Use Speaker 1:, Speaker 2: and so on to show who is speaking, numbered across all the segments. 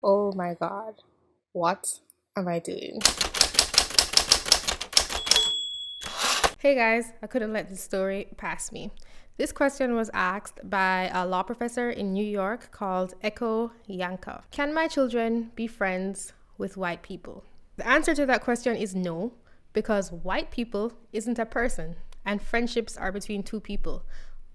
Speaker 1: Oh my God, what am I doing? Hey guys, I couldn't let this story pass me. This question was asked by a law professor in New York called Ekow Yankah. Can my children be friends with white people? The answer to that question is no, because white people isn't a person, and friendships are between two people.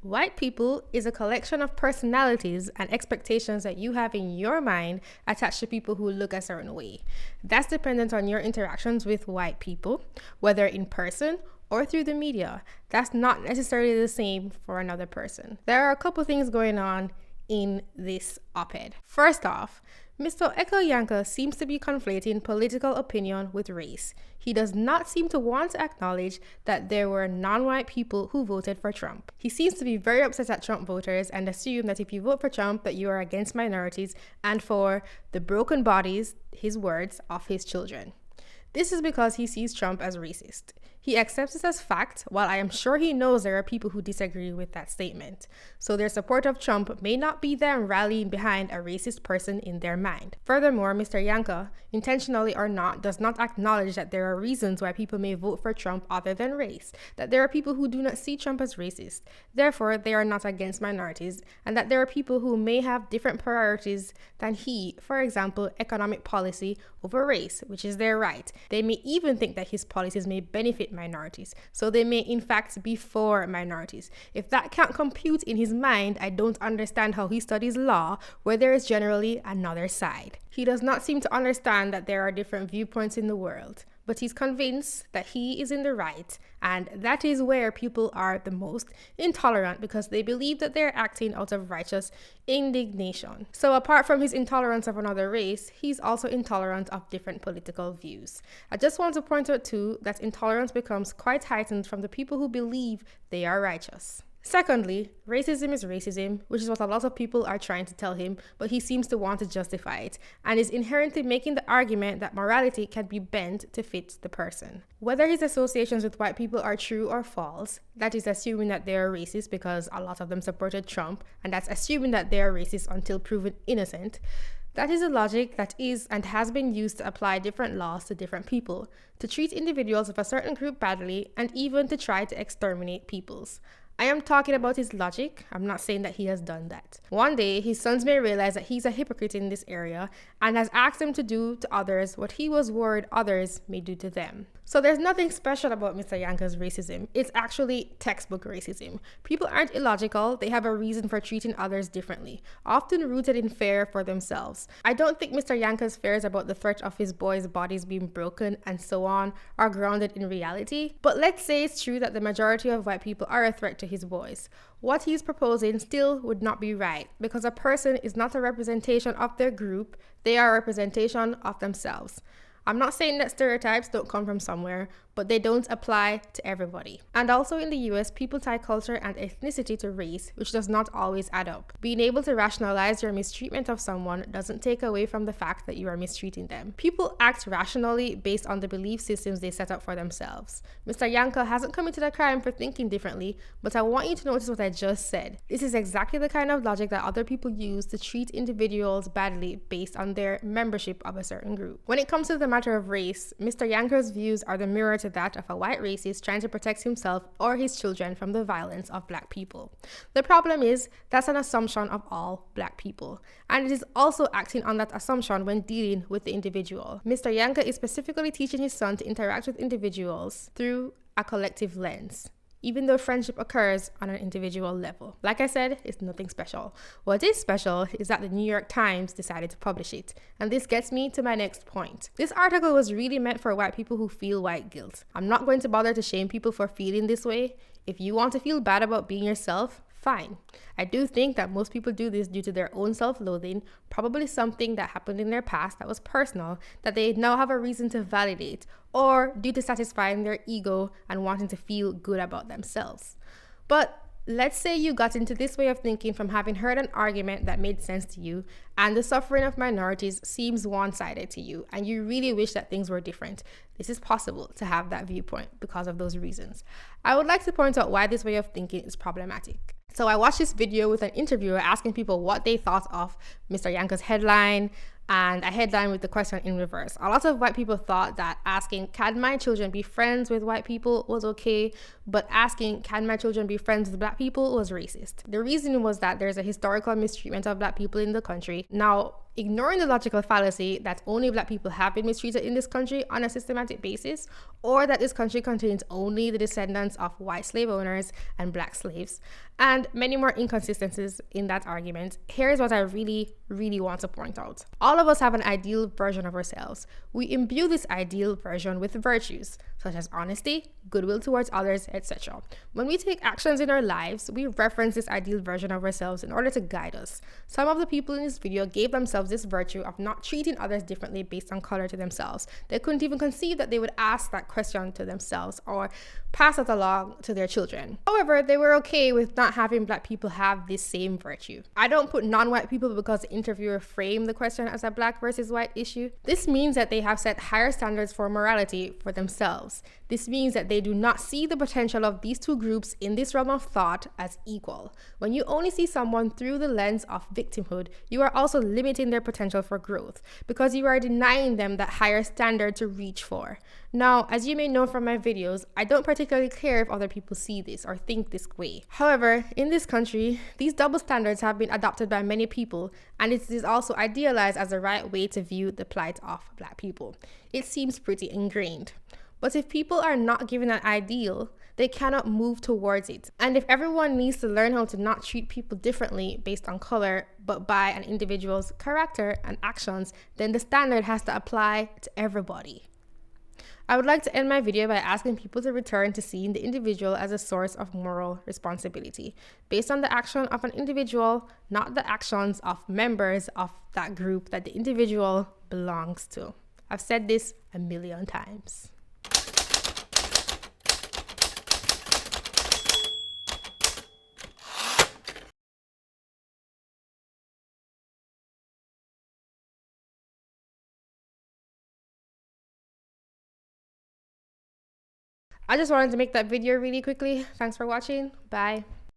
Speaker 1: White people is a collection of personalities and expectations that you have in your mind attached to people who look a certain way. That's dependent on your interactions with white people, whether in person or through the media. That's not necessarily the same for another person. There are a couple things going on in this op-ed. First off, Mr. Ekow Yankah seems to be conflating political opinion with race. He does not seem to want to acknowledge that there were non-white people who voted for Trump. He seems to be very upset at Trump voters and assume that if you vote for Trump, that you are against minorities and for the broken bodies, his words, of his children. This is because he sees Trump as racist. He accepts this as fact, while I am sure he knows there are people who disagree with that statement. So their support of Trump may not be them rallying behind a racist person in their mind. Furthermore, Mr. Yankah, intentionally or not, does not acknowledge that there are reasons why people may vote for Trump other than race, that there are people who do not see Trump as racist, therefore they are not against minorities, and that there are people who may have different priorities than he, for example, economic policy over race, which is their right. They may even think that his policies may benefit minorities, so they may in fact be for minorities. If that can't compute in his mind, I don't understand how he studies law, where there is generally another side. He does not seem to understand that there are different viewpoints in the world, but he's convinced that he is in the right, and that is where people are the most intolerant because they believe that they're acting out of righteous indignation. So apart from his intolerance of another race, he's also intolerant of different political views. I just want to point out too that intolerance becomes quite heightened from the people who believe they are righteous. Secondly, racism is racism, which is what a lot of people are trying to tell him, but he seems to want to justify it, and is inherently making the argument that morality can be bent to fit the person. Whether his associations with white people are true or false, that is assuming that they are racist because a lot of them supported Trump, and that's assuming that they are racist until proven innocent. That is a logic that is and has been used to apply different laws to different people, to treat individuals of a certain group badly, and even to try to exterminate peoples. I am talking about his logic. I'm not saying that he has done that. One day, his sons may realize that he's a hypocrite in this area and has asked him to do to others what he was worried others may do to them. So there's nothing special about Mr. Yankah's racism. It's actually textbook racism. People aren't illogical. They have a reason for treating others differently, often rooted in fear for themselves. I don't think Mr. Yankah's fears about the threat of his boys' bodies being broken and so on are grounded in reality. But let's say it's true that the majority of white people are a threat to his boys. What he's proposing still would not be right, because a person is not a representation of their group, they are a representation of themselves. I'm not saying that stereotypes don't come from somewhere, but they don't apply to everybody. And also in the US, people tie culture and ethnicity to race, which does not always add up. Being able to rationalize your mistreatment of someone doesn't take away from the fact that you are mistreating them. People act rationally based on the belief systems they set up for themselves. Mr. Yankah hasn't committed a crime for thinking differently, but I want you to notice what I just said. This is exactly the kind of logic that other people use to treat individuals badly based on their membership of a certain group. When it comes to the matter of race, Mr. Yankah's views are the mirror to that of a white racist trying to protect himself or his children from the violence of black people. The problem is that's an assumption of all black people, and it is also acting on that assumption when dealing with the individual. Mr. Yankah is specifically teaching his son to interact with individuals through a collective lens, even though friendship occurs on an individual level. Like I said, it's nothing special. What is special is that the New York Times decided to publish it. And this gets me to my next point. This article was really meant for white people who feel white guilt. I'm not going to bother to shame people for feeling this way. If you want to feel bad about being yourself, fine. I do think that most people do this due to their own self-loathing, probably something that happened in their past that was personal, that they now have a reason to validate, or due to satisfying their ego and wanting to feel good about themselves. But let's say you got into this way of thinking from having heard an argument that made sense to you, and the suffering of minorities seems one-sided to you, and you really wish that things were different. This is possible to have that viewpoint because of those reasons. I would like to point out why this way of thinking is problematic. So I watched this video with an interviewer asking people what they thought of Mr. Yankah's headline, and I headline with the question in reverse. A lot of white people thought that asking, can my children be friends with white people was okay, but asking, can my children be friends with black people was racist. The reason was that there's a historical mistreatment of black people in the country. Now, ignoring the logical fallacy that only black people have been mistreated in this country on a systematic basis, or that this country contains only the descendants of white slave owners and black slaves, and many more inconsistencies in that argument, here's what I really want to point out. All of us have an ideal version of ourselves. We imbue this ideal version with virtues, such as honesty, goodwill towards others, etc. When we take actions in our lives, we reference this ideal version of ourselves in order to guide us. Some of the people in this video gave themselves this virtue of not treating others differently based on color to themselves. They couldn't even conceive that they would ask that question to themselves or pass it along to their children. However, they were okay with not having black people have this same virtue. I don't put non-white people because the interviewer framed the question as a black versus white issue. This means that they have set higher standards for morality for themselves. This means that they do not see the potential of these two groups in this realm of thought as equal. When you only see someone through the lens of victimhood, you are also limiting their potential for growth because you are denying them that higher standard to reach for. Now, as you may know from my videos, I don't particularly care if other people see this or think this way. However, in this country, these double standards have been adopted by many people, and it is also idealized as the right way to view the plight of black people. It seems pretty ingrained. But if people are not given an ideal, they cannot move towards it. And if everyone needs to learn how to not treat people differently based on color, but by an individual's character and actions, then the standard has to apply to everybody. I would like to end my video by asking people to return to seeing the individual as a source of moral responsibility, based on the action of an individual, not the actions of members of that group that the individual belongs to. I've said this a million times. I just wanted to make that video really quickly. Thanks for watching. Bye.